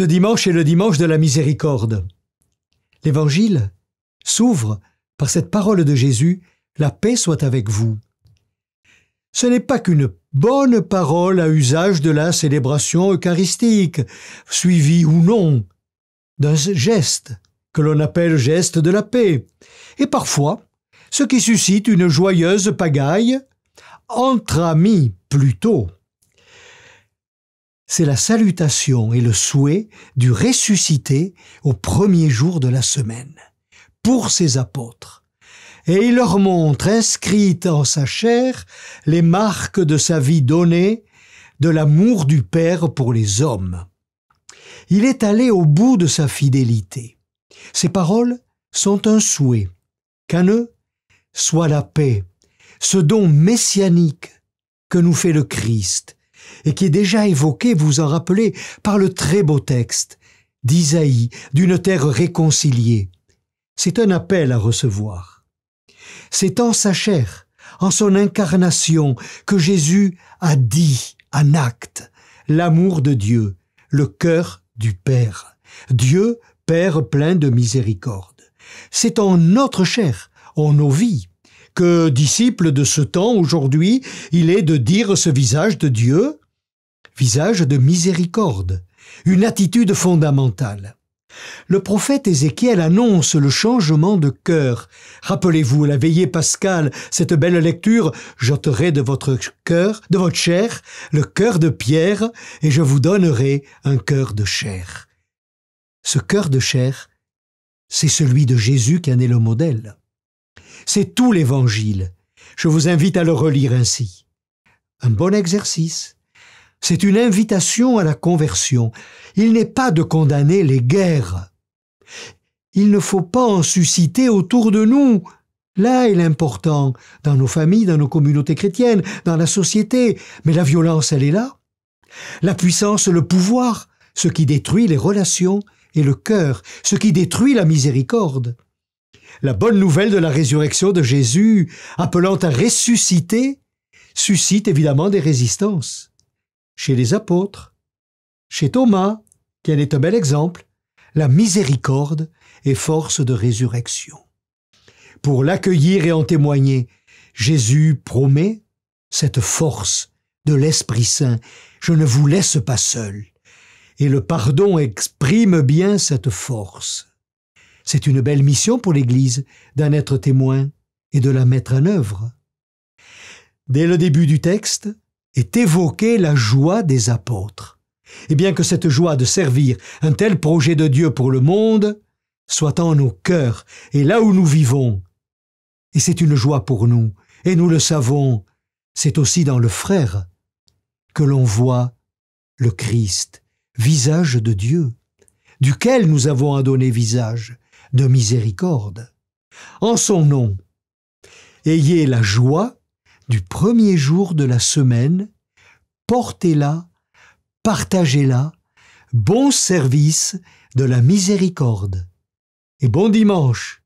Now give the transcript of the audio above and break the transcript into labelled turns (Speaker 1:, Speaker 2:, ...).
Speaker 1: Ce dimanche est le dimanche de la miséricorde. L'Évangile s'ouvre par cette parole de Jésus, « La paix soit avec vous ». Ce n'est pas qu'une bonne parole à usage de la célébration eucharistique, suivie ou non d'un geste que l'on appelle geste de la paix, et parfois ce qui suscite une joyeuse pagaille, entre amis plutôt. C'est la salutation et le souhait du ressuscité au premier jour de la semaine, pour ses apôtres. Et il leur montre, inscrites en sa chair, les marques de sa vie donnée, de l'amour du Père pour les hommes. Il est allé au bout de sa fidélité. Ces paroles sont un souhait, qu'en eux soit la paix, ce don messianique que nous fait le Christ, et qui est déjà évoqué, vous en rappelez, par le très beau texte d'Isaïe, d'une terre réconciliée. C'est un appel à recevoir. C'est en sa chair, en son incarnation, que Jésus a dit en acte l'amour de Dieu, le cœur du Père. Dieu, Père plein de miséricorde. C'est en notre chair, en nos vies, que, disciple de ce temps aujourd'hui, il est de dire ce visage de Dieu, visage de miséricorde, une attitude fondamentale. Le prophète Ézéchiel annonce le changement de cœur. Rappelez-vous, la veillée pascale, cette belle lecture, « J'ôterai de votre cœur, de votre chair, le cœur de pierre, et je vous donnerai un cœur de chair. » Ce cœur de chair, c'est celui de Jésus qui en est le modèle. C'est tout l'Évangile. Je vous invite à le relire ainsi. Un bon exercice. C'est une invitation à la conversion. Il n'est pas de condamner les guerres. Il ne faut pas en susciter autour de nous. Là est l'important, dans nos familles, dans nos communautés chrétiennes, dans la société. Mais la violence, elle est là. La puissance, le pouvoir, ce qui détruit les relations, et le cœur, ce qui détruit la miséricorde. La bonne nouvelle de la résurrection de Jésus, appelant à ressusciter, suscite évidemment des résistances. Chez les apôtres, chez Thomas, qui en est un bel exemple, la miséricorde est force de résurrection. Pour l'accueillir et en témoigner, Jésus promet cette force de l'Esprit Saint. Je ne vous laisse pas seul. Et le pardon exprime bien cette force. C'est une belle mission pour l'Église d'en être témoin et de la mettre en œuvre. Dès le début du texte est évoquée la joie des apôtres. Et bien que cette joie de servir un tel projet de Dieu pour le monde soit en nos cœurs et là où nous vivons. Et c'est une joie pour nous, et nous le savons, c'est aussi dans le frère que l'on voit le Christ, visage de Dieu, duquel nous avons à donner visage de miséricorde. En son nom, ayez la joie du premier jour de la semaine, portez-la, partagez-la, bon service de la miséricorde. Et bon dimanche!